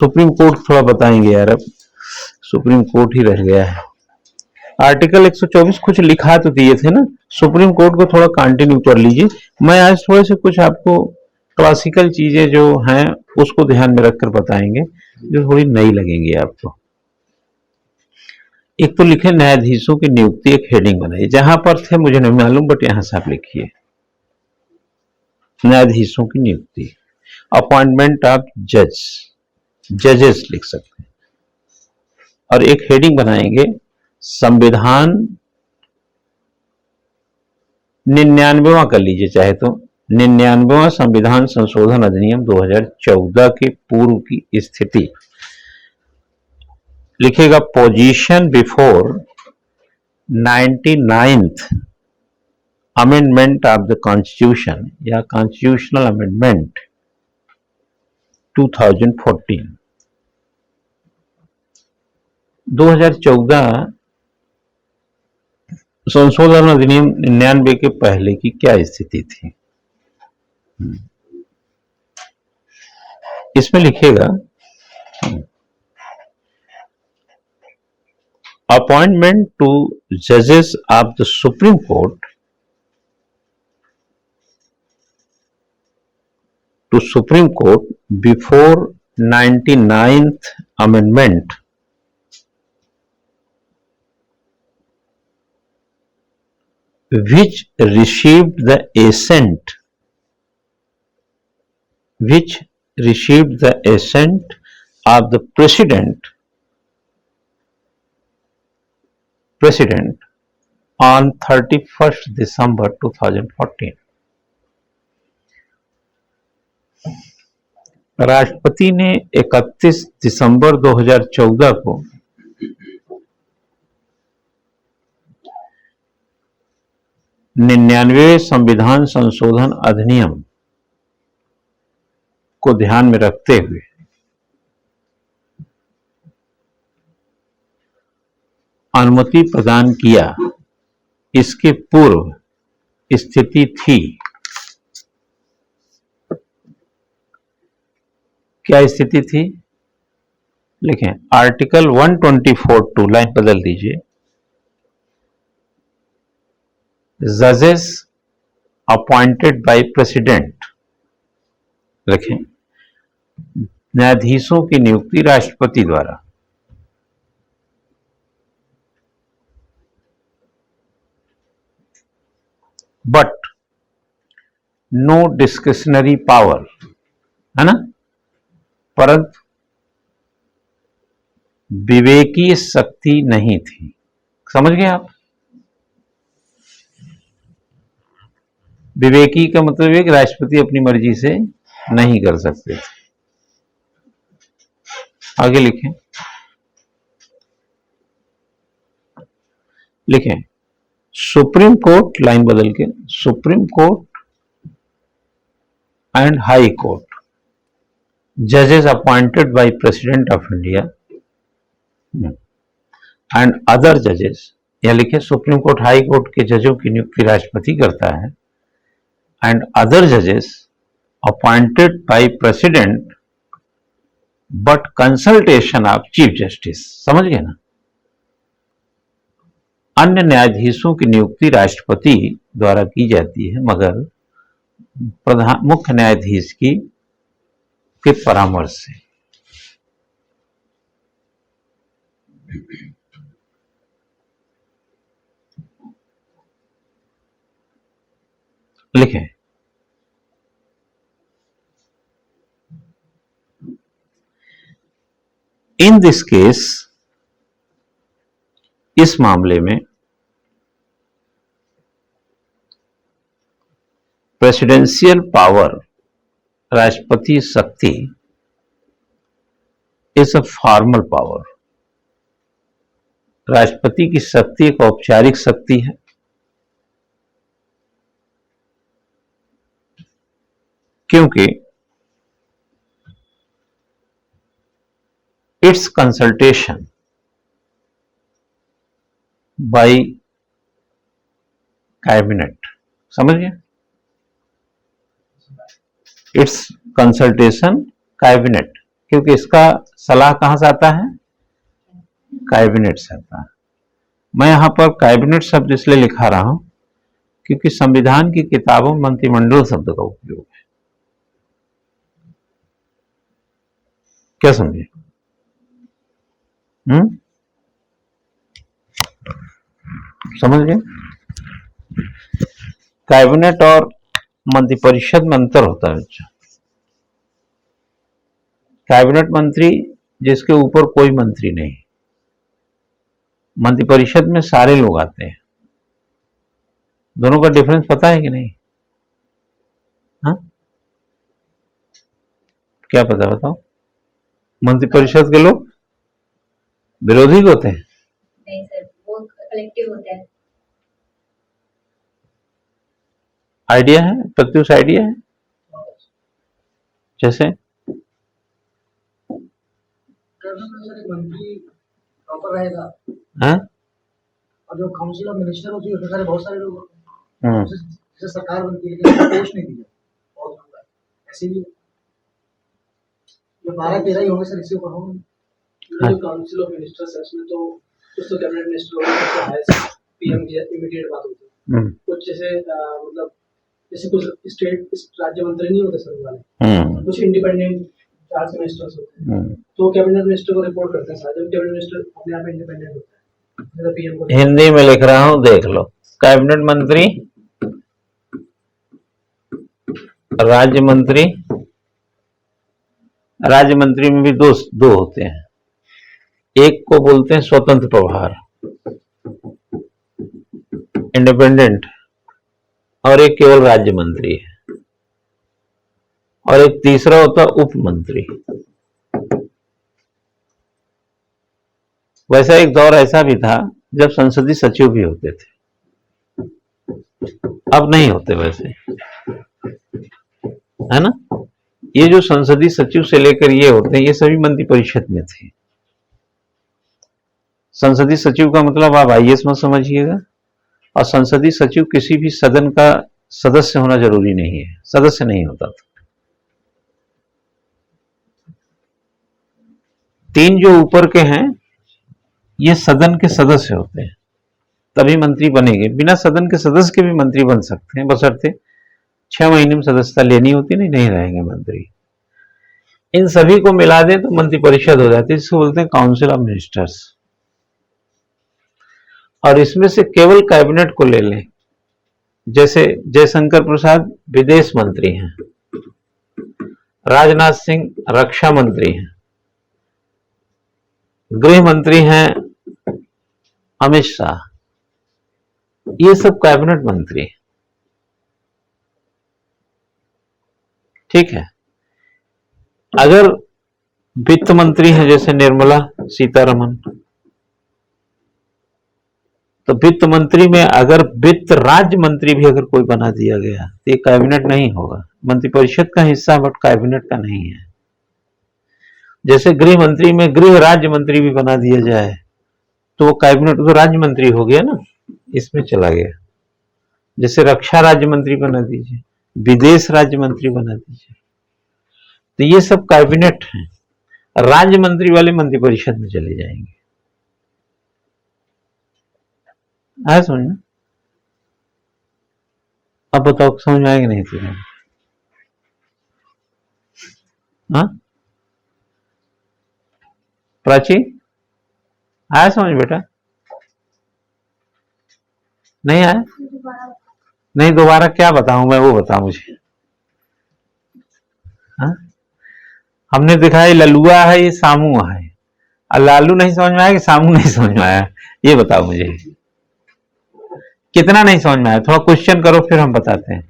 Supreme court थोड़ा बताएंगे यार, अब सुप्रीम कोर्ट ही रह गया है। आर्टिकल 124 कुछ लिखा तो दिए थे ना, सुप्रीम कोर्ट को थोड़ा कंटिन्यू कर लीजिए। मैं आज थोड़े से कुछ आपको क्लासिकल चीजें जो हैं उसको ध्यान में रखकर बताएंगे, जो थोड़ी नई लगेंगी आपको। एक तो लिखे न्यायाधीशों की नियुक्ति, एक हेडिंग बनाइए, जहां पर थे मुझे नहीं मालूम, बट यहां से आप लिखिए न्यायाधीशों की नियुक्ति, अपॉइंटमेंट ऑफ जज, जजेस लिख सकते हैं। और एक हेडिंग बनाएंगे संविधान 99वां कर लीजिए चाहे तो, 99वां संविधान संशोधन अधिनियम 2014 के पूर्व की स्थिति लिखेगा। Position before 99th amendment of the constitution या कॉन्स्टिट्यूशनल अमेंडमेंट 2014। 2014 संशोधन अधिनियम 99 के पहले की क्या स्थिति थी, इसमें लिखेगा अपॉइंटमेंट टू जजेस of the supreme court, to Supreme Court before 99th Amendment which received the assent of the President on 31st December 2014। राष्ट्रपति ने 31 दिसंबर 2014 को निन्यानवे संविधान संशोधन अधिनियम को ध्यान में रखते हुए अनुमति प्रदान किया। इसके पूर्व स्थिति थी, क्या स्थिति थी लिखें, आर्टिकल 124(2) लाइन बदल दीजिए, जजेस अपॉइंटेड बाय प्रेसिडेंट, लिखें न्यायाधीशों की नियुक्ति राष्ट्रपति द्वारा। बट नो डिस्क्रिशनरी पावर, है ना, परंतु विवेकीय शक्ति नहीं थी। समझ गए आप? विवेकी का मतलब है कि राष्ट्रपति अपनी मर्जी से नहीं कर सकते थे। आगे लिखें, सुप्रीम कोर्ट, लाइन बदल के, supreme court and high court judges appointed by President of India and other judges, या लिखे सुप्रीम कोर्ट हाई कोर्ट के जजों की नियुक्ति राष्ट्रपति करता है, and other judges appointed by President but consultation of Chief Justice। समझ गए ना? अन्य न्यायाधीशों की नियुक्ति राष्ट्रपति द्वारा की जाती है, मगर मुख्य न्यायाधीश की के परामर्श से। लिखें, इन दिस केस, इस मामले में प्रेसिडेंशियल पावर, राष्ट्रपति शक्ति इज अ फॉर्मल पावर। राष्ट्रपति की शक्ति एक औपचारिक शक्ति है, क्योंकि इट्स कंसल्टेशन बाय कैबिनेट। समझ गए? इट्स कंसल्टेशन कैबिनेट, क्योंकि इसका सलाह कहां से आता है, कैबिनेट से आता है। मैं यहां पर कैबिनेट शब्द इसलिए लिखा रहा हूं क्योंकि संविधान की किताबों में मंत्रिमंडल शब्द का उपयोग है। क्या समझे? समझ गए? कैबिनेट और मंत्रिपरिषद में अंतर होता है बच्चा। कैबिनेट मंत्री जिसके ऊपर कोई मंत्री नहीं, मंत्रिपरिषद में सारे लोग आते हैं। दोनों का डिफरेंस पता है कि नहीं? हाँ, क्या पता बताओ? मंत्रिपरिषद के लोग विरोधी होते हैं? नहीं सर, वो कलेक्टिव होते हैं। आइडिया है? प्रत्युष आइडिया है? जैसे मंत्री प्रॉपर रहेगा, हाँ, और जो काउंसिल ऑफ मिनिस्टर होती है उसमें सारे बहुत सारे लोग जैसे सरकार बनती है लेकिन पोस्ट नहीं दी बहुत होता है ऐसे भी 12-13 ही होंगे सर, इसी को हाँ। जो काउंसिल ऑफ मिनिस्टर्स है उसमें तो कुछ तो कैबिनेट मिनिस्टर होगा, कुछ पीएम की इमीडिएट बात होती है, कुछ जैसे मतलब जैसे कुछ स्टेट राज्य मंत्री नहीं होते सर वाले, कुछ इंडिपेंडेंट 4 मिनिस्टर्स होते हैं, तो कैबिनेट मिनिस्टर को रिपोर्ट करते हैं। सारे कैबिनेट मिनिस्टर अपने आप इंडिपेंडेंट होता है, जैसे पीएम को। हिंदी में लिख रहा हूं, देख लो। कैबिनेट मंत्री, राज्य मंत्री, राज्य मंत्री में भी दो होते हैं। एक को बोलते हैं स्वतंत्र प्रभार, इंडिपेंडेंट, और एक केवल राज्य मंत्री है, और एक तीसरा होता है उप मंत्री। वैसा एक दौर ऐसा भी था जब संसदीय सचिव भी होते थे, अब नहीं होते वैसे, है ना। ये जो संसदीय सचिव से लेकर ये होते हैं, ये सभी मंत्रिपरिषद में थे। संसदीय सचिव का मतलब आप आईएएस मत समझिएगा, और संसदीय सचिव किसी भी सदन का सदस्य होना जरूरी नहीं है, सदस्य नहीं होता था। 3 जो ऊपर के हैं ये सदन के सदस्य होते हैं, तभी मंत्री बनेंगे। बिना सदन के सदस्य के भी मंत्री बन सकते हैं, बशर्ते 6 महीने में सदस्यता लेनी होती, नहीं रहेंगे मंत्री। इन सभी को मिला दें तो मंत्रिपरिषद हो जाती है, जिसको बोलते हैं काउंसिल ऑफ मिनिस्टर्स। और इसमें से केवल कैबिनेट को ले लें, जैसे जयशंकर प्रसाद विदेश मंत्री हैं, राजनाथ सिंह रक्षा मंत्री हैं, गृह मंत्री हैं अमित शाह, ये सब कैबिनेट मंत्री। ठीक है। अगर वित्त मंत्री हैं जैसे निर्मला सीतारमण, तो वित्त मंत्री में अगर वित्त राज्य मंत्री भी अगर कोई बना दिया गया तो ये कैबिनेट नहीं होगा, मंत्रिपरिषद का हिस्सा बट कैबिनेट का नहीं है। जैसे गृह मंत्री में गृह राज्य मंत्री भी बना दिया जाए तो वो कैबिनेट तो राज्य मंत्री हो गया ना, इसमें चला गया। जैसे रक्षा राज्य मंत्री बना दीजिए, विदेश राज्य मंत्री बना दीजिए, तो ये सब कैबिनेट हैं। राज्य मंत्री वाले मंत्रिपरिषद में चले जाएंगे। आया समझ में? अब बताओ समझ में आएगा नहीं तुम्हें? हाँ, प्राची आया समझ बेटा? नहीं आया? नहीं, दोबारा क्या बताऊं मैं, वो बताओ मुझे। हाँ? हमने दिखाया लल्लुआ है, ये सामू है, और लालू नहीं समझ में आया कि सामू नहीं समझ में आया, ये बताओ मुझे। कितना नहीं समझ में आया? थोड़ा क्वेश्चन करो फिर हम बताते हैं।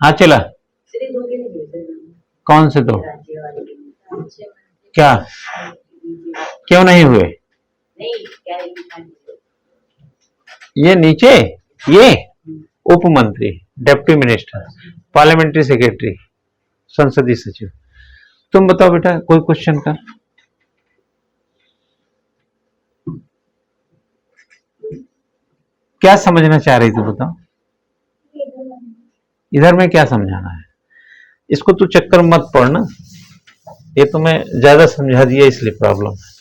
हाँ चला, कौन से दो? क्या क्यों नहीं हुए? ये नीचे, ये उप मंत्री, डिप्टी मिनिस्टर, पार्लियामेंट्री सेक्रेटरी, संसदीय सचिव। तुम बताओ बेटा कोई क्वेश्चन का। क्या समझना चाह रही थी बताओ? इधर में क्या समझाना है? इसको तू चक्कर मत पड़ना, ये तो मैं ज्यादा समझा दिया इसलिए प्रॉब्लम है।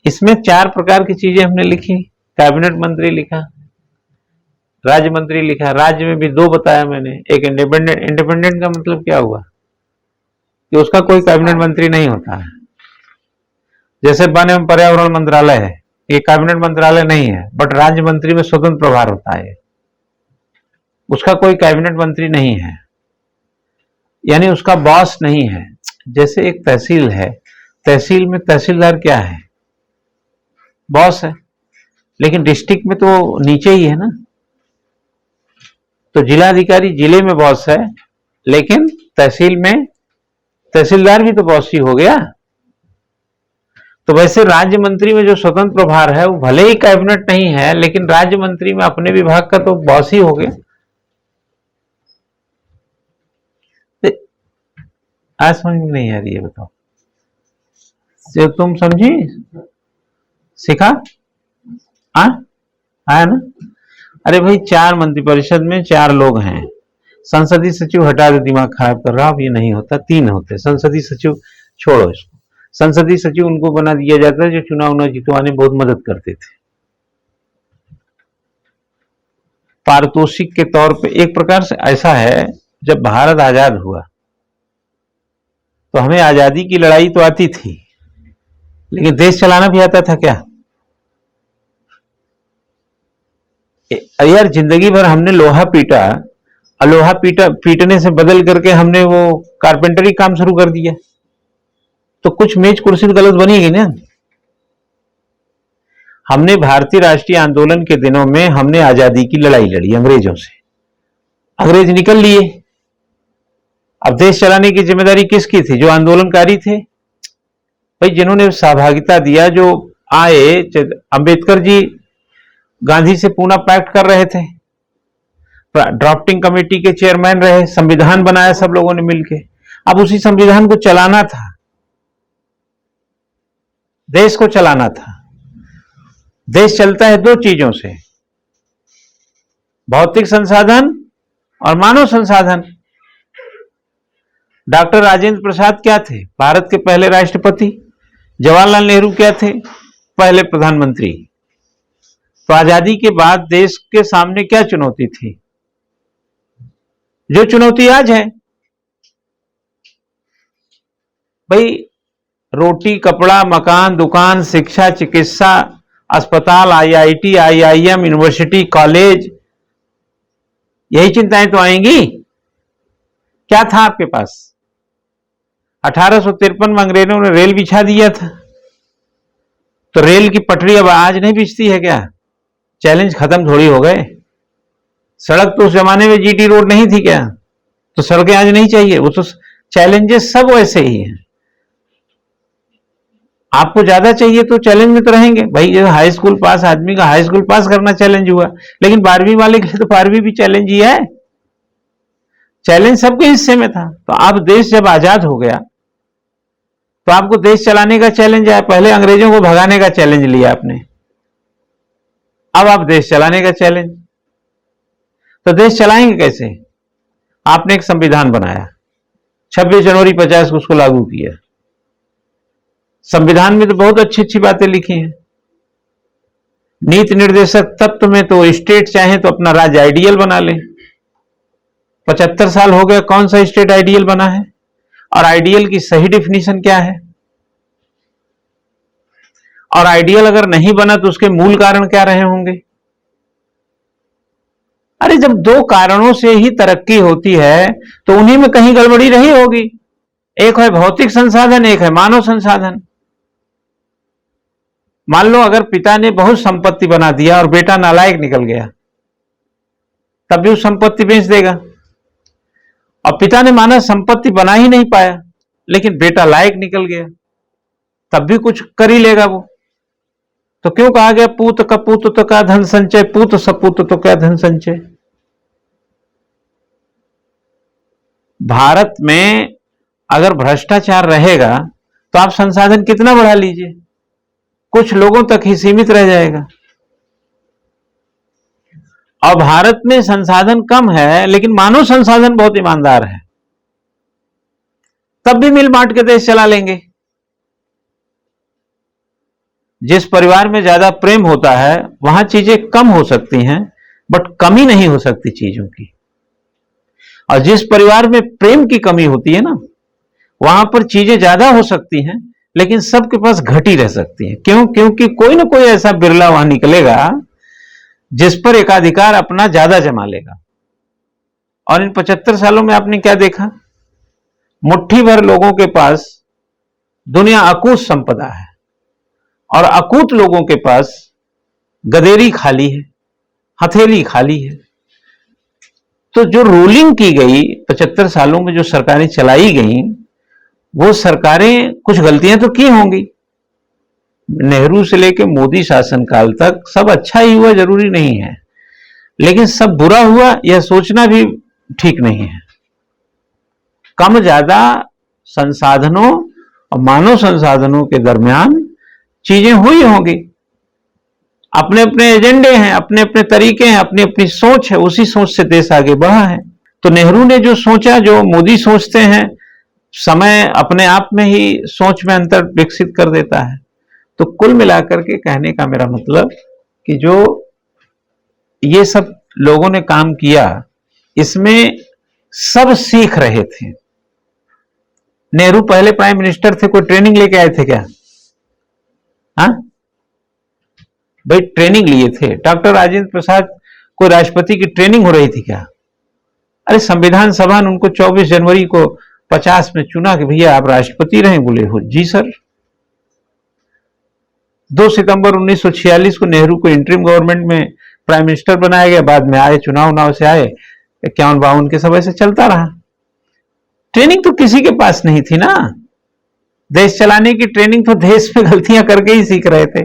इसमें 4 प्रकार की चीजें हमने लिखी। कैबिनेट मंत्री लिखा, राज्य मंत्री लिखा। राज्य में भी 2 बताया मैंने, एक इंडिपेंडेंट। इंडिपेंडेंट का मतलब क्या हुआ कि उसका कोई कैबिनेट मंत्री नहीं होता है। जैसे वन एवं पर्यावरण मंत्रालय है, ये कैबिनेट मंत्रालय नहीं है, बट राज्य मंत्री में स्वतंत्र प्रभार होता है, उसका कोई कैबिनेट मंत्री नहीं है, यानी उसका बॉस नहीं है। जैसे एक तहसील है, तहसील में तहसीलदार क्या है, बॉस है, लेकिन डिस्ट्रिक्ट में तो नीचे ही है ना। तो जिलाधिकारी जिले में बॉस है, लेकिन तहसील में तहसीलदार भी तो बॉस ही हो गया। तो वैसे राज्य मंत्री में जो स्वतंत्र प्रभार है वो भले ही कैबिनेट नहीं है, लेकिन राज्य मंत्री में अपने विभाग का तो बॉस ही हो गया। आज समझ में नहीं आ रही है, बताओ जो तुम समझी सीखा आया ना। अरे भाई 4 मंत्रिपरिषद में 4 लोग हैं। संसदीय सचिव हटा दे, दिमाग खराब कर रहा, अब ये नहीं होता, 3 होते। संसदीय सचिव छोड़ो इसको, संसदीय सचिव उनको बना दिया जाता है जो चुनाव न जितवाने बहुत मदद करते थे, पारितोषिक के तौर पे। एक प्रकार से ऐसा है, जब भारत आजाद हुआ तो हमें आजादी की लड़ाई तो आती थी, लेकिन देश चलाना भी आता था क्या? यार जिंदगी भर हमने लोहा पीटा, लोहा पीटने से बदल करके हमने वो कारपेंटरी काम शुरू कर दिया, तो कुछ मेज कुर्सी तो गलत बनेगी ना। हमने भारतीय राष्ट्रीय आंदोलन के दिनों में हमने आजादी की लड़ाई लड़ी अंग्रेजों से, अंग्रेज निकल लिए। अब देश चलाने की जिम्मेदारी किसकी थी? जो आंदोलनकारी थे भाई, जिन्होंने सहभागिता दिया, जो आए। अंबेडकर जी गांधी से पूना पैक्ट कर रहे थे, ड्राफ्टिंग कमेटी के चेयरमैन रहे, संविधान बनाया सब लोगों ने मिलकर। अब उसी संविधान को चलाना था, देश को चलाना था। देश चलता है 2 चीजों से, भौतिक संसाधन और मानव संसाधन। डॉक्टर राजेंद्र प्रसाद क्या थे? भारत के पहले राष्ट्रपति। जवाहरलाल नेहरू क्या थे? पहले प्रधानमंत्री। तो आजादी के बाद देश के सामने क्या चुनौती थी? जो चुनौती आज है भाई, रोटी, कपड़ा, मकान, दुकान, शिक्षा, चिकित्सा, अस्पताल, आईआईटी, आईआईएम, यूनिवर्सिटी, कॉलेज, यही चिंताएं तो आएंगी। क्या था आपके पास? 1853 में अंग्रेजों ने रेल बिछा दिया था, तो रेल की पटरी अब आज नहीं बिछती है क्या? चैलेंज खत्म थोड़ी हो गए। सड़क तो उस जमाने में जीटी रोड नहीं थी क्या? तो सड़कें आज नहीं चाहिए? वो तो चैलेंजेस सब वैसे ही हैं। आपको ज्यादा चाहिए तो चैलेंज में तो रहेंगे भाई। जो हाई स्कूल पास आदमी का हाई स्कूल पास करना चैलेंज हुआ, लेकिन 12वीं वाले के लिए तो 12वीं भी चैलेंज ही है। चैलेंज सबके हिस्से में था। तो अब देश जब आजाद हो गया तो आपको देश चलाने का चैलेंज आया। पहले अंग्रेजों को भगाने का चैलेंज लिया आपने, अब आप देश चलाने का चैलेंज। तो देश चलाएंगे कैसे? आपने एक संविधान बनाया, 26 जनवरी 50 को उसको लागू किया। संविधान में तो बहुत अच्छी अच्छी बातें लिखी हैं। नीति निर्देशक तत्व में तो स्टेट चाहे तो अपना राज्य आइडियल बना ले। 75 साल हो गए, कौन सा स्टेट आइडियल बना है? और आइडियल की सही डिफिनीशन क्या है? और आइडियल अगर नहीं बना तो उसके मूल कारण क्या रहे होंगे? अरे जब 2 कारणों से ही तरक्की होती है तो उन्हीं में कहीं गड़बड़ी रही होगी। एक है भौतिक संसाधन, एक है मानव संसाधन। मान लो अगर पिता ने बहुत संपत्ति बना दिया और बेटा नालायक निकल गया, तब भी उस संपत्ति बेच देगा। और पिता ने माना संपत्ति बना ही नहीं पाया, लेकिन बेटा लायक निकल गया, तब भी कुछ कर ही लेगा वो। तो क्यों कहा गया पूत कपूत तो क्या धन संचय, पूत सपूत तो क्या धन संचय। भारत में अगर भ्रष्टाचार रहेगा तो आप संसाधन कितना बढ़ा लीजिए, कुछ लोगों तक ही सीमित रह जाएगा। और भारत में संसाधन कम है लेकिन मानव संसाधन बहुत ईमानदार है, तब भी मिल बांट के देश चला लेंगे। जिस परिवार में ज्यादा प्रेम होता है वहां चीजें कम हो सकती हैं, बट कमी नहीं हो सकती चीजों की। और जिस परिवार में प्रेम की कमी होती है ना, वहां पर चीजें ज्यादा हो सकती हैं लेकिन सबके पास घटी रह सकती हैं। क्यों? क्योंकि कोई ना कोई ऐसा बिरला वहां निकलेगा जिस पर एकाधिकार अपना ज्यादा जमा लेगा। और इन 75 सालों में आपने क्या देखा? मुट्ठी भर लोगों के पास दुनिया अकूत संपदा है और अकूत लोगों के पास गदेरी खाली है, हथेली खाली है। तो जो रूलिंग की गई 75 सालों में, जो सरकारें चलाई गई, वो सरकारें कुछ गलतियां तो की होंगी। नेहरू से लेकर मोदी शासनकाल तक सब अच्छा ही हुआ जरूरी नहीं है, लेकिन सब बुरा हुआ यह सोचना भी ठीक नहीं है। कम ज्यादा संसाधनों और मानव संसाधनों के दरमियान चीजें हुई होंगी। अपने अपने एजेंडे हैं, अपने अपने तरीके हैं, अपनी अपनी सोच है, उसी सोच से देश आगे बढ़ा है। तो नेहरू ने जो सोचा, जो मोदी सोचते हैं, समय अपने आप में ही सोच में अंतर विकसित कर देता है। तो कुल मिलाकर के कहने का मेरा मतलब कि जो ये सब लोगों ने काम किया, इसमें सब सीख रहे थे। नेहरू पहले प्राइम मिनिस्टर थे, कोई ट्रेनिंग लेके आए थे क्या? हाँ भाई, ट्रेनिंग लिए थे। डॉक्टर राजेंद्र प्रसाद कोई राष्ट्रपति की ट्रेनिंग हो रही थी क्या? अरे संविधान सभा ने उनको 24 जनवरी को 50 में चुना कि भैया आप राष्ट्रपति रहे। बोले हो जी सर। 2 सितंबर 1946 को नेहरू को इंटरिम गवर्नमेंट में प्राइम मिनिस्टर बनाया गया। बाद में आए, चुनाव से आए, 51-52 के सब ऐसे चलता रहा। ट्रेनिंग तो किसी के पास नहीं थी ना। देश चलाने की ट्रेनिंग तो देश में गलतियां करके ही सीख रहे थे।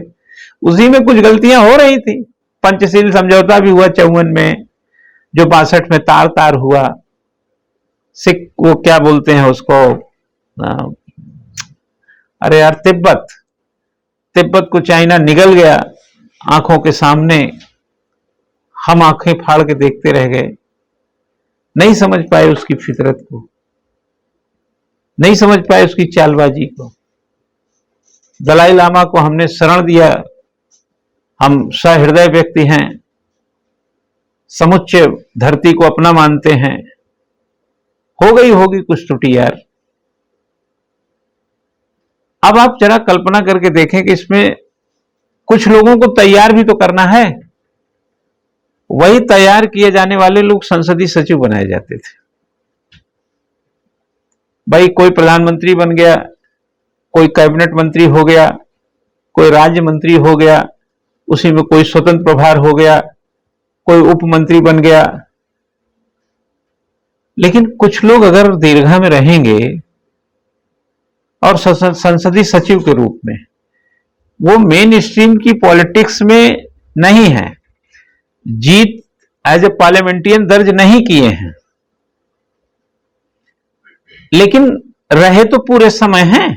उसी में कुछ गलतियां हो रही थी। पंचशील समझौता भी हुआ 54 में, जो 62 में तार तार हुआ। सिख, वो क्या बोलते हैं उसको, अरे यार, तिब्बत को चाइना निगल गया आंखों के सामने। हम आंखें फाड़ के देखते रह गए, नहीं समझ पाए उसकी फितरत को, नहीं समझ पाए उसकी चालबाजी को। दलाई लामा को हमने शरण दिया, हम सहृदय व्यक्ति हैं, समुच्चय धरती को अपना मानते हैं। हो गई होगी कुछ त्रुटि यार। अब आप जरा कल्पना करके देखें कि इसमें कुछ लोगों को तैयार भी तो करना है। वही तैयार किए जाने वाले लोग संसदीय सचिव बनाए जाते थे। भाई कोई प्रधानमंत्री बन गया, कोई कैबिनेट मंत्री हो गया, कोई राज्य मंत्री हो गया, उसी में कोई स्वतंत्र प्रभार हो गया, कोई उप मंत्री बन गया। लेकिन कुछ लोग अगर दीर्घा में रहेंगे और संसदीय सचिव के रूप में, वो मेन स्ट्रीम की पॉलिटिक्स में नहीं है, जीत एज ए पार्लियामेंटियन दर्ज नहीं किए हैं, लेकिन रहे तो पूरे समय हैं।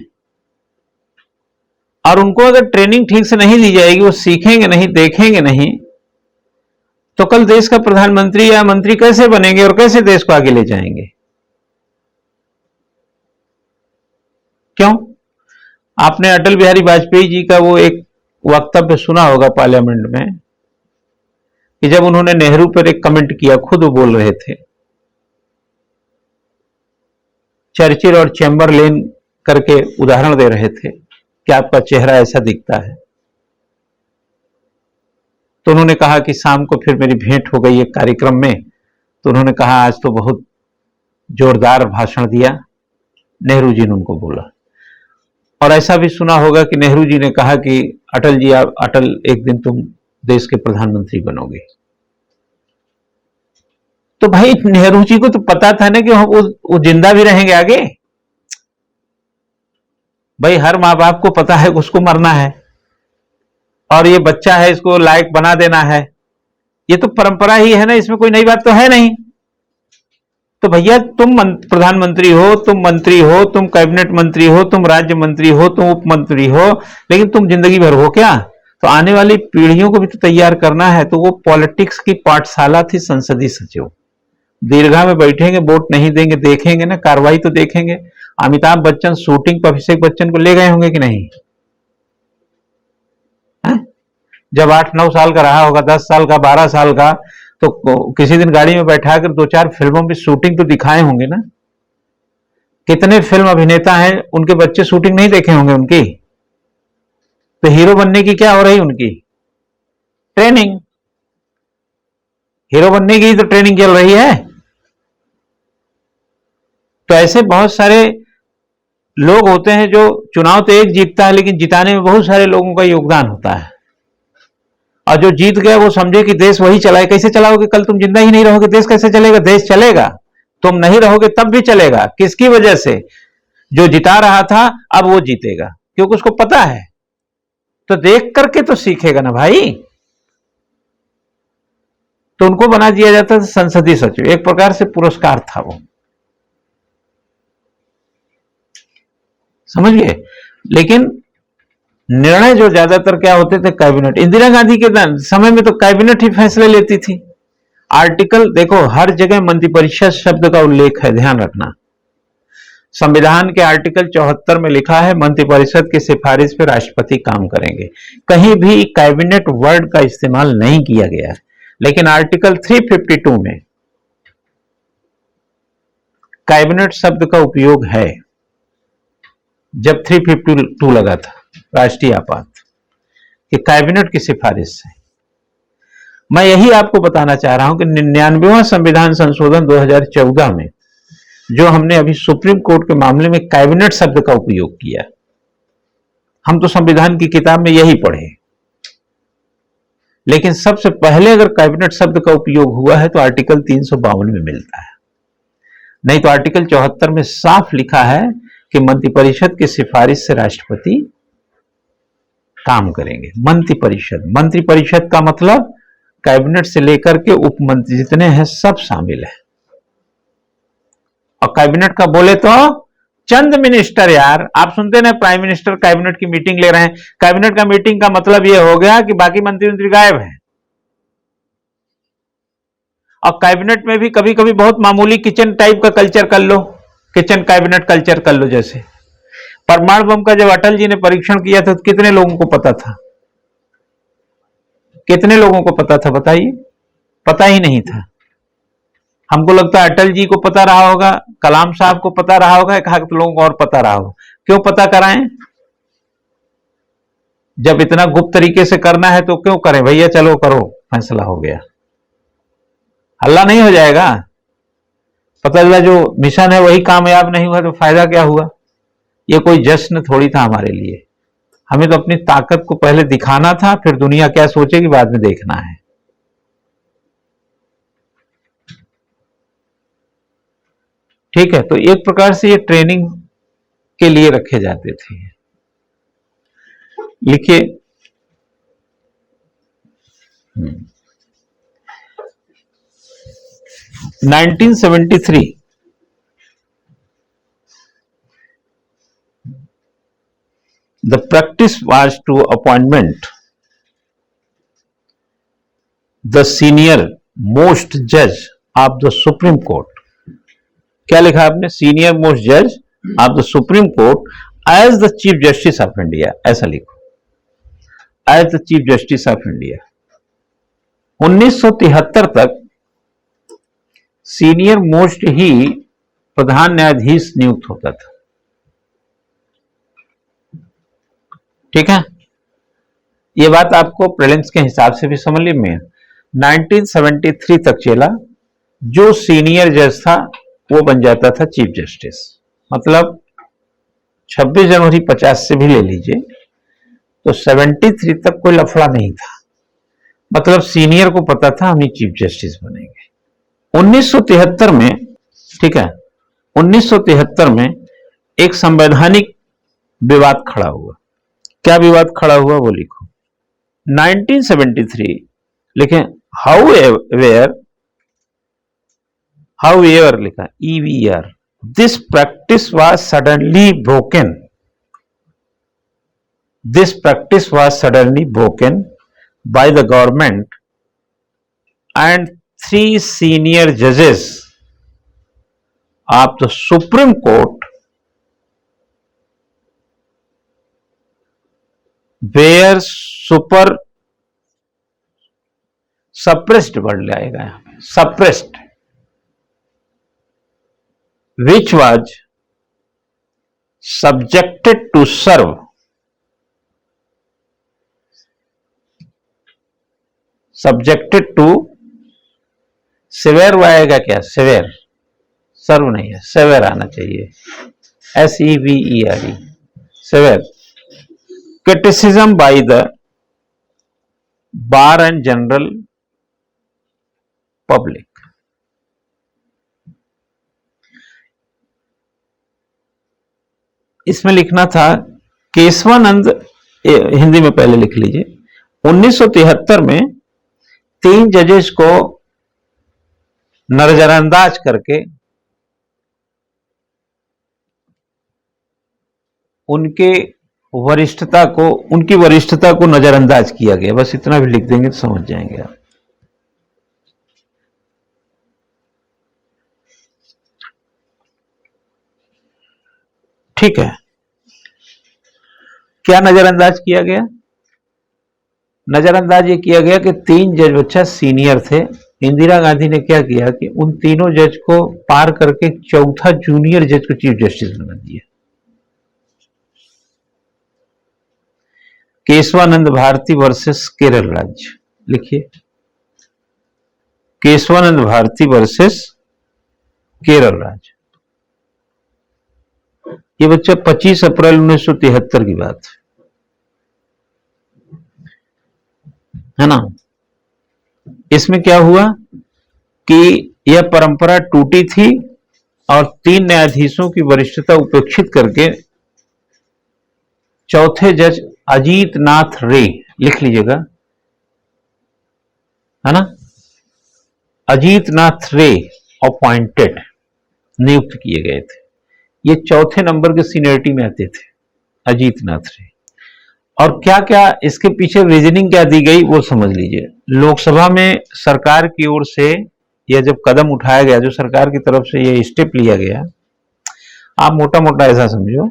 और उनको अगर ट्रेनिंग ठीक से नहीं दी जाएगी, वो सीखेंगे नहीं, देखेंगे नहीं, तो कल देश का प्रधानमंत्री या मंत्री कैसे बनेंगे और कैसे देश को आगे ले जाएंगे? क्यों? आपने अटल बिहारी वाजपेयी जी का वो एक वक्तव्य सुना होगा पार्लियामेंट में, कि जब उन्होंने नेहरू पर एक कमेंट किया, खुद वो बोल रहे थे, चर्चिल और चैम्बरलेन करके उदाहरण दे रहे थे कि आपका चेहरा ऐसा दिखता है। तो उन्होंने कहा कि शाम को फिर मेरी भेंट हो गई एक कार्यक्रम में, तो उन्होंने कहा आज तो बहुत जोरदार भाषण दिया। नेहरू जी ने उनको बोला। और ऐसा भी सुना होगा कि नेहरू जी ने कहा कि अटल जी, आप अटल, एक दिन तुम देश के प्रधानमंत्री बनोगे। तो भाई नेहरू जी को तो पता था ना कि वो जिंदा भी रहेंगे आगे। भाई हर माँ बाप को पता है कि उसको मरना है और ये बच्चा है, इसको लायक बना देना है। ये तो परंपरा ही है ना, इसमें कोई नई बात तो है नहीं। तो भैया तुम प्रधानमंत्री हो, तुम मंत्री हो, तुम कैबिनेट मंत्री हो, तुम राज्य मंत्री हो, तुम उप मंत्री हो, लेकिन तुम जिंदगी भर हो क्या? तो आने वाली पीढ़ियों को भी तो तैयार करना है। तो वो पॉलिटिक्स की पाठशाला थी संसदीय सचिव। दीर्घा में बैठेंगे, वोट नहीं देंगे, देखेंगे ना, कार्रवाई तो देखेंगे। अमिताभ बच्चन शूटिंग पर अभिषेक बच्चन को ले गए होंगे कि नहीं? है? जब 8-9 साल का रहा होगा, 10 साल का, 12 साल का, तो किसी दिन गाड़ी में बैठा कर 2-4 फिल्मों में शूटिंग तो दिखाए होंगे ना। कितने फिल्म अभिनेता हैं, उनके बच्चे शूटिंग नहीं देखे होंगे उनकी? तो हीरो बनने की क्या हो रही उनकी ट्रेनिंग? हीरो बनने की तो ट्रेनिंग चल रही है। तो ऐसे बहुत सारे लोग होते हैं जो चुनाव तो एक जीतता है, लेकिन जिताने में बहुत सारे लोगों का योगदान होता है। और जो जीत गया वो समझे कि देश वही चलाए। कैसे चलाओगे? कल तुम जिंदा ही नहीं रहोगे, देश कैसे चलेगा? देश चलेगा, तुम नहीं रहोगे तब भी चलेगा। किसकी वजह से? जो जिता रहा था अब वो जीतेगा, क्योंकि उसको पता है। तो देख करके तो सीखेगा ना भाई। तो उनको बना दिया जाता था संसदीय सचिव, एक प्रकार से पुरस्कार था वो, समझ गए। लेकिन निर्णय जो ज्यादातर क्या होते थे, कैबिनेट। इंदिरा गांधी के समय में तो कैबिनेट ही फैसले लेती थी। आर्टिकल देखो, हर जगह मंत्रिपरिषद शब्द का उल्लेख है, ध्यान रखना। संविधान के आर्टिकल 74 में लिखा है मंत्रिपरिषद की सिफारिश पर राष्ट्रपति काम करेंगे। कहीं भी कैबिनेट वर्ड का इस्तेमाल नहीं किया गया है, लेकिन आर्टिकल 352 में कैबिनेट शब्द का उपयोग है। जब 352 लगा था राष्ट्रीय आपात, कि कैबिनेट की सिफारिश से। मैं यही आपको बताना चाह रहा हूं कि 99वां संविधान संशोधन 2014 में जो हमने अभी सुप्रीम कोर्ट के मामले में कैबिनेट शब्द का उपयोग किया, हम तो संविधान की किताब में यही पढ़े। लेकिन सबसे पहले अगर कैबिनेट शब्द का उपयोग हुआ है तो आर्टिकल 352 में मिलता है। नहीं तो आर्टिकल 74 में साफ लिखा है कि मंत्रिपरिषद की सिफारिश से राष्ट्रपति काम करेंगे। मंत्रिपरिषद का मतलब कैबिनेट से लेकर के उप मंत्री जितने हैं सब शामिल है। और कैबिनेट का बोले तो चंद मिनिस्टर, यार आप सुनते ना, प्राइम मिनिस्टर कैबिनेट की मीटिंग ले रहे हैं। कैबिनेट का मीटिंग का मतलब यह हो गया कि बाकी मंत्री गायब हैं। और कैबिनेट में भी कभी कभी बहुत मामूली किचन टाइप का कल्चर कर लो, किचन कैबिनेट कल्चर कर लो। जैसे परमाणु बम का जब अटल जी ने परीक्षण किया था तो कितने लोगों को पता था? कितने लोगों को पता था बताइए? पता ही नहीं था। हमको लगता है अटल जी को पता रहा होगा, कलाम साहब को पता रहा होगा, एक हाथ लोगों को और पता रहा होगा। क्यों पता कराएं? जब इतना गुप्त तरीके से करना है तो क्यों करें भैया, चलो करो, फैसला हो गया, हल्ला नहीं हो जाएगा। पता चला जो मिशन है वही कामयाब नहीं हुआ तो फायदा क्या हुआ? ये कोई जश्न थोड़ी था हमारे लिए। हमें तो अपनी ताकत को पहले दिखाना था, फिर दुनिया क्या सोचेगी बाद में देखना है। ठीक है, तो एक प्रकार से ये ट्रेनिंग के लिए रखे जाते थे। लिखिए, hmm. 1973 the practice was to appointment the senior most judge of the Supreme Court. क्या लिखा आपने? सीनियर मोस्ट जज of the supreme court as the chief justice of India, ऐसा लिखो, as the chief justice of India. 1973 तक senior most ही प्रधान न्यायाधीश नियुक्त होता था। ठीक है, ये बात आपको प्रीलिम्स के हिसाब से भी समझ लीजिए। 1973 तक चला, जो सीनियर जज था वो बन जाता था चीफ जस्टिस। मतलब 26 जनवरी 50 से भी ले लीजिए तो 73 तक कोई लफड़ा नहीं था। मतलब सीनियर को पता था हम ही चीफ जस्टिस बनेंगे। 1973 में, ठीक है, 1973 में एक संवैधानिक विवाद खड़ा हुआ। क्या विवाद खड़ा हुआ वो लिखो। 1973 लिखें, however लिखा EVR, this practice was suddenly broken This practice was suddenly broken by the government and 3 senior judges of the Supreme Court were suppressed, word लाएगा यहाँ पे, suppressed, which was subjected to serve saver आएगा क्या, saver, सर्व नहीं है, saver आना चाहिए, SEVERE, saver, criticism by the bar and general public. इसमें लिखना था केशवानंद, हिंदी में पहले लिख लीजिए, 1973 में 3 जजेस को नजरअंदाज करके उनकी वरिष्ठता को नजरअंदाज किया गया। बस इतना भी लिख देंगे तो समझ जाएंगे आप। ठीक है, क्या नजरअंदाज किया गया? नजरअंदाज ये किया गया कि 3 जज बच्चा सीनियर थे। इंदिरा गांधी ने क्या किया कि उन तीनों जज को पार करके चौथा जूनियर जज को चीफ जस्टिस बना दिया। केशवानंद भारती वर्सेस केरल राज्य, लिखिए, केशवानंद भारती वर्सेस केरल राज्य। ये बच्चा 25 अप्रैल 1973 की बात है ना। इसमें क्या हुआ कि यह परंपरा टूटी थी और 3 न्यायाधीशों की वरिष्ठता उपेक्षित करके चौथे जज अजीत नाथ रे, लिख लीजिएगा, है ना, अजीत नाथ रे अपॉइंटेड, नियुक्त किए गए थे। ये चौथे नंबर के सीनियरिटी में आते थे, अजीत नाथ रे। और क्या क्या इसके पीछे रीजनिंग क्या दी गई वो समझ लीजिए। लोकसभा में सरकार की ओर से यह जब कदम उठाया गया, जो सरकार की तरफ से यह स्टेप लिया गया, आप मोटा मोटा ऐसा समझो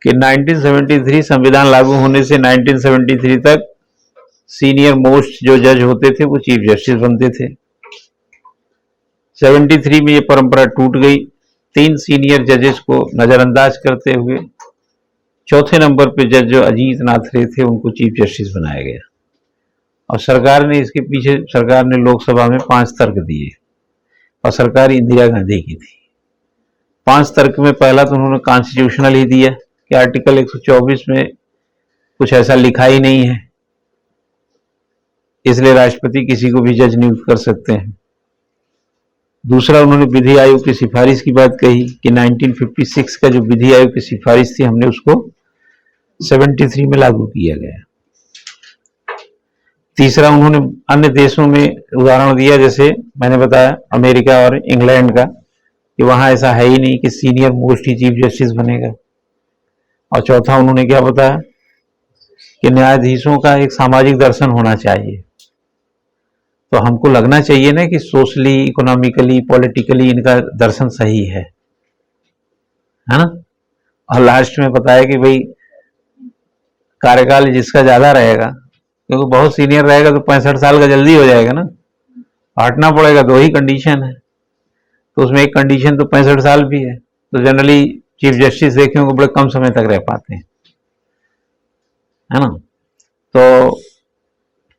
कि 1973 संविधान लागू होने से 1973 तक सीनियर मोस्ट जो जज होते थे वो चीफ जस्टिस बनते थे। 73 में ये परंपरा टूट गई। 3 सीनियर जजेस को नजरअंदाज करते हुए चौथे नंबर पे जज जो अजीत नाथ रे थे उनको चीफ जस्टिस बनाया गया। और सरकार ने इसके पीछे, सरकार ने लोकसभा में 5 तर्क दिए और सरकार इंदिरा गांधी की थी। 5 तर्क में पहला तो उन्होंने कॉन्स्टिट्यूशनल ही दिया कि आर्टिकल 124 में कुछ ऐसा लिखा ही नहीं है, इसलिए राष्ट्रपति किसी को भी जज नियुक्त कर सकते हैं। दूसरा, उन्होंने विधि आयोग की सिफारिश की बात कही कि 1956 का जो विधि आयोग की सिफारिश थी हमने उसको 73 में लागू किया गया। तीसरा, उन्होंने अन्य देशों में उदाहरण दिया, जैसे मैंने बताया अमेरिका और इंग्लैंड का, कि वहां ऐसा है ही नहीं कि सीनियर मोस्ट ही चीफ जस्टिस बनेगा। और चौथा, उन्होंने क्या बताया कि न्यायाधीशों का एक सामाजिक दर्शन होना चाहिए। तो हमको लगना चाहिए ना कि सोशली, इकोनॉमिकली, पॉलिटिकली इनका दर्शन सही है ना। और लास्ट में बताया कि भाई कार्यकाल जिसका ज्यादा रहेगा, क्योंकि बहुत सीनियर रहेगा तो 65 साल का जल्दी हो जाएगा ना, हटना पड़ेगा। 2 ही कंडीशन है, तो उसमें एक कंडीशन तो 65 साल भी है। तो जनरली चीफ जस्टिस देखे होंगे बड़े कम समय तक रह पाते हैं, है ना। तो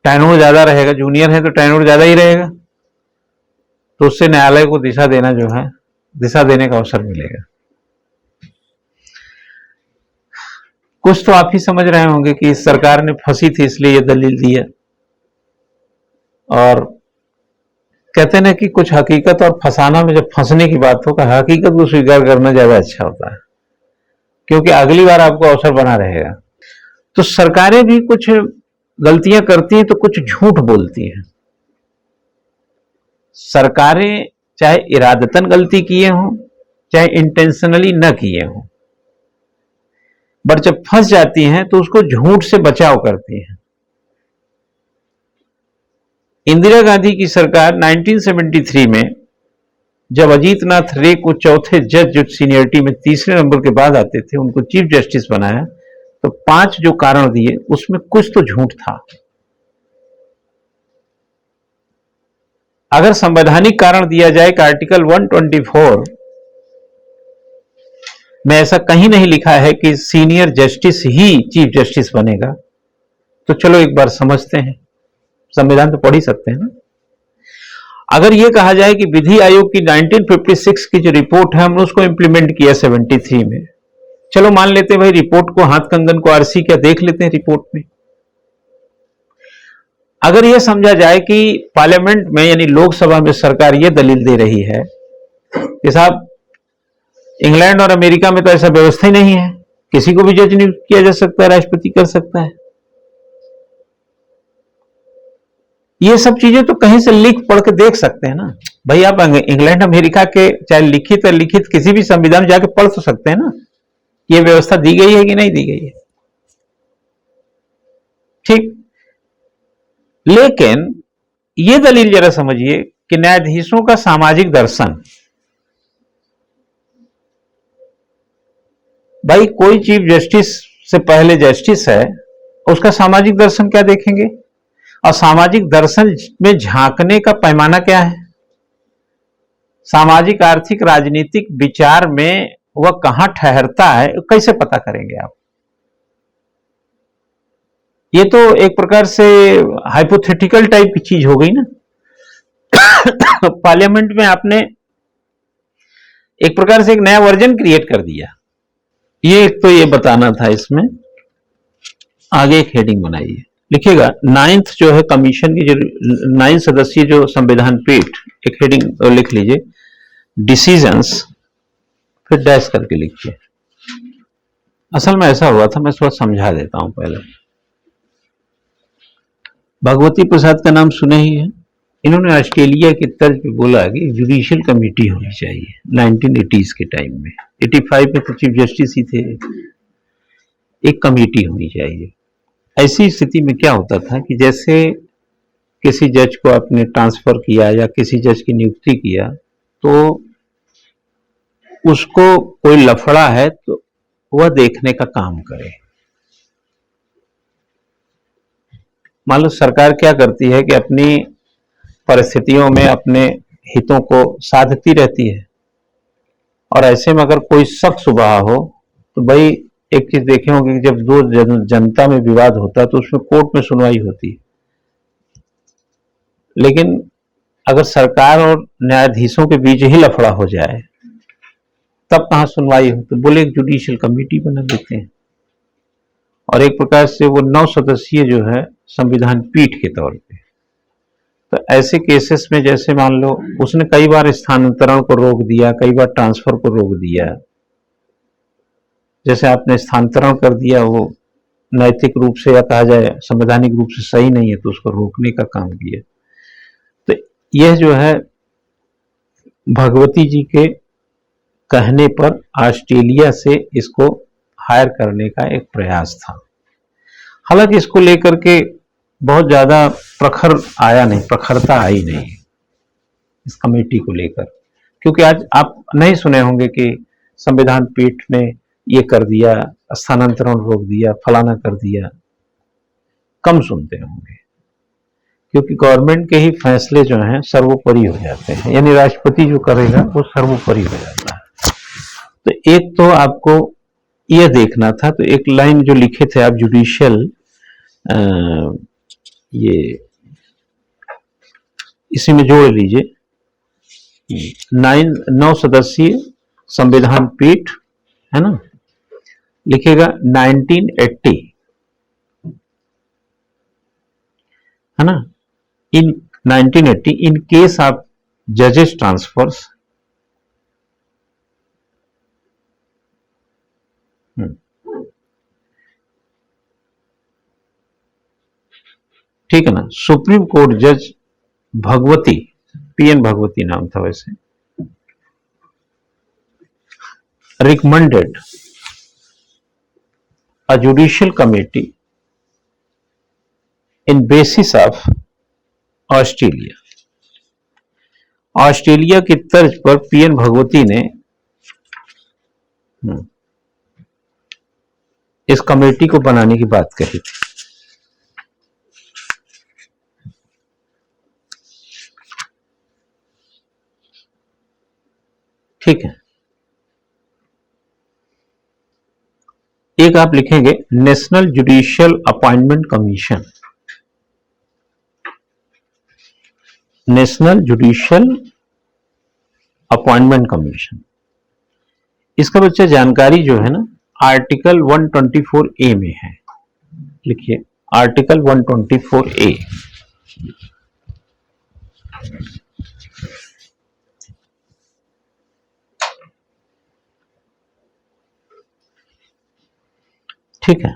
टेन्योर ज्यादा रहेगा, जूनियर है तो टेन्योर ज्यादा ही रहेगा, तो उससे न्यायालय को दिशा देने का अवसर मिलेगा। कुछ तो आप ही समझ रहे होंगे कि सरकार ने फंसी थी इसलिए ये दलील दिया। और कहते ना कि कुछ हकीकत और फंसाना में जब फंसने की बात हो, हकीकत को स्वीकार करना ज्यादा अच्छा होता है, क्योंकि अगली बार आपको अवसर बना रहेगा। तो सरकारें भी कुछ गलतियां करती हैं तो कुछ झूठ बोलती हैं। सरकारें चाहे इरादतन गलती किए हों, चाहे इंटेंशनली न किए हों, बट जब फंस जाती हैं तो उसको झूठ से बचाव करती हैं। इंदिरा गांधी की सरकार 1973 में जब अजीत नाथ रे को चौथे जज जो सीनियरिटी में तीसरे नंबर के बाद आते थे, उनको चीफ जस्टिस बनाया, तो 5 जो कारण दिए उसमें कुछ तो झूठ था। अगर संवैधानिक कारण दिया जाए कि आर्टिकल 124 में ऐसा कहीं नहीं लिखा है कि सीनियर जस्टिस ही चीफ जस्टिस बनेगा, तो चलो एक बार समझते हैं, संविधान तो पढ़ ही सकते हैं ना। अगर यह कहा जाए कि विधि आयोग की 1956 की जो रिपोर्ट है हमने उसको इंप्लीमेंट किया 73 में, चलो मान लेते हैं भाई रिपोर्ट को, हाथ कंगन को आरसी क्या देख लेते हैं रिपोर्ट में। अगर यह समझा जाए कि पार्लियामेंट में यानी लोकसभा में सरकार यह दलील दे रही है कि साहब इंग्लैंड और अमेरिका में तो ऐसा व्यवस्था ही नहीं है, किसी को भी जज नियुक्त किया जा सकता है, राष्ट्रपति कर सकता है, ये सब चीजें तो कहीं से लिख पढ़ के देख सकते हैं ना भाई। आप इंग्लैंड अमेरिका के चाहे लिखित या लिखित किसी भी संविधान जाके पढ़ तो सकते हैं ना, ये व्यवस्था दी गई है कि नहीं दी गई है, ठीक। लेकिन ये दलील जरा समझिए कि न्यायाधीशों का सामाजिक दर्शन, भाई कोई चीफ जस्टिस से पहले जस्टिस है, उसका सामाजिक दर्शन क्या देखेंगे, और सामाजिक दर्शन में झांकने का पैमाना क्या है, सामाजिक आर्थिक राजनीतिक विचार में वह कहां ठहरता है, कैसे पता करेंगे आप। ये तो एक प्रकार से हाइपोथेटिकल टाइप की चीज हो गई ना। पार्लियामेंट में आपने एक प्रकार से एक नया वर्जन क्रिएट कर दिया। ये एक तो ये बताना था इसमें। आगे एक हेडिंग बनाइए, लिखिएगा 9th जो है कमीशन की जो 9 सदस्यीय जो संविधान पीठ, एक हेडिंग लिख लीजिए, डिसीजंस, फिर डैश करके लिखिए। असल में ऐसा हुआ था, मैं थोड़ा समझा देता हूं पहले। भगवती प्रसाद का नाम सुने ही है, इन्होंने ऑस्ट्रेलिया की तर्ज पे बोला कि जुडिशियल कमेटी होनी चाहिए 1980s के टाइम में। 85 में तो चीफ जस्टिस ही थे, एक कमेटी होनी चाहिए। ऐसी स्थिति में क्या होता था कि जैसे किसी जज को आपने ट्रांसफर किया या किसी जज की नियुक्ति किया, तो उसको कोई लफड़ा है तो वह देखने का काम करे। मान लो सरकार क्या करती है कि अपनी परिस्थितियों में अपने हितों को साधती रहती है, और ऐसे में अगर कोई शक सुबह हो तो भाई एक चीज देखे होंगे कि जब दो जनता में विवाद होता है तो उसमें कोर्ट में सुनवाई होती है, लेकिन अगर सरकार और न्यायाधीशों के बीच ही लफड़ा हो जाए तब कहां सुनवाई हो, तो बोले एक जुडिशियल कमेटी बना देते हैं, और एक प्रकार से वो 9 सदस्यीय जो है संविधान पीठ के तौर पे। तो ऐसे केसेस में जैसे मान लो उसने कई बार स्थानांतरण को रोक दिया, कई बार ट्रांसफर को रोक दिया। जैसे आपने स्थानांतरण कर दिया, वो नैतिक रूप से या कहा जाए संवैधानिक रूप से सही नहीं है, तो उसको रोकने का काम किया। तो यह जो है भगवती जी के कहने पर ऑस्ट्रेलिया से इसको हायर करने का एक प्रयास था। हालांकि इसको लेकर के बहुत ज्यादा प्रखरता आई नहीं इस कमेटी को लेकर, क्योंकि आज आप नहीं सुने होंगे कि संविधान पीठ ने ये कर दिया, स्थानांतरण रोक दिया, फलाना कर दिया, कम सुनते होंगे, क्योंकि गवर्नमेंट के ही फैसले जो हैं सर्वोपरि हो जाते हैं, यानी राष्ट्रपति जो करेगा वो सर्वोपरि हो जाता है। तो एक तो आपको यह देखना था, तो एक लाइन जो लिखे थे आप जुडिशियल, ये इसी में जोड़ लीजिए, 9 सदस्यीय संविधान पीठ है ना, लिखेगा 1980 है ना, इन 1980 इन केस ऑफ जजेस ट्रांसफर्स, ठीक है ना। सुप्रीम कोर्ट जज भगवती, पीएन भगवती नाम था वैसे, recommended a judicial committee in basis of Australia. Australia की तर्ज पर पीएन भगवती ने इस कमेटी को बनाने की बात कही थी। ठीक है, एक आप लिखेंगे national judicial appointment commission. National judicial appointment commission, इसका बच्चा जानकारी जो है ना आर्टिकल 124A में है। लिखिए आर्टिकल 124A। ठीक है,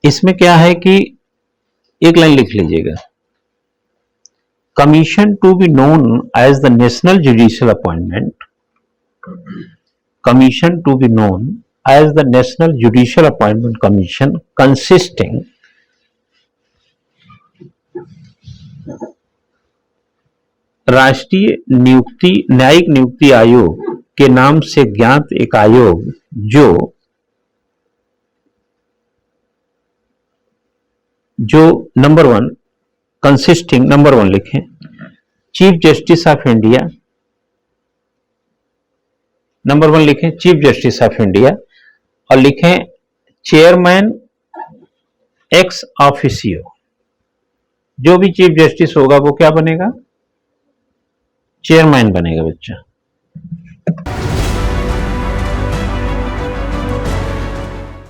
इसमें क्या है कि एक लाइन लिख लीजिएगा, commission to be known as the national judicial appointment, commission to be known as the national judicial appointment commission consisting राष्ट्रीय नियुक्ति न्यायिक नियुक्ति आयोग के नाम से ज्ञात एक आयोग जो नंबर 1 कंसिस्टिंग, नंबर 1 लिखें chief justice of India, number 1 लिखें चीफ जस्टिस ऑफ इंडिया और लिखें चेयरमैन एक्स ऑफिसियो। जो भी चीफ जस्टिस होगा वो क्या बनेगा? चेयरमैन बनेगा बच्चा।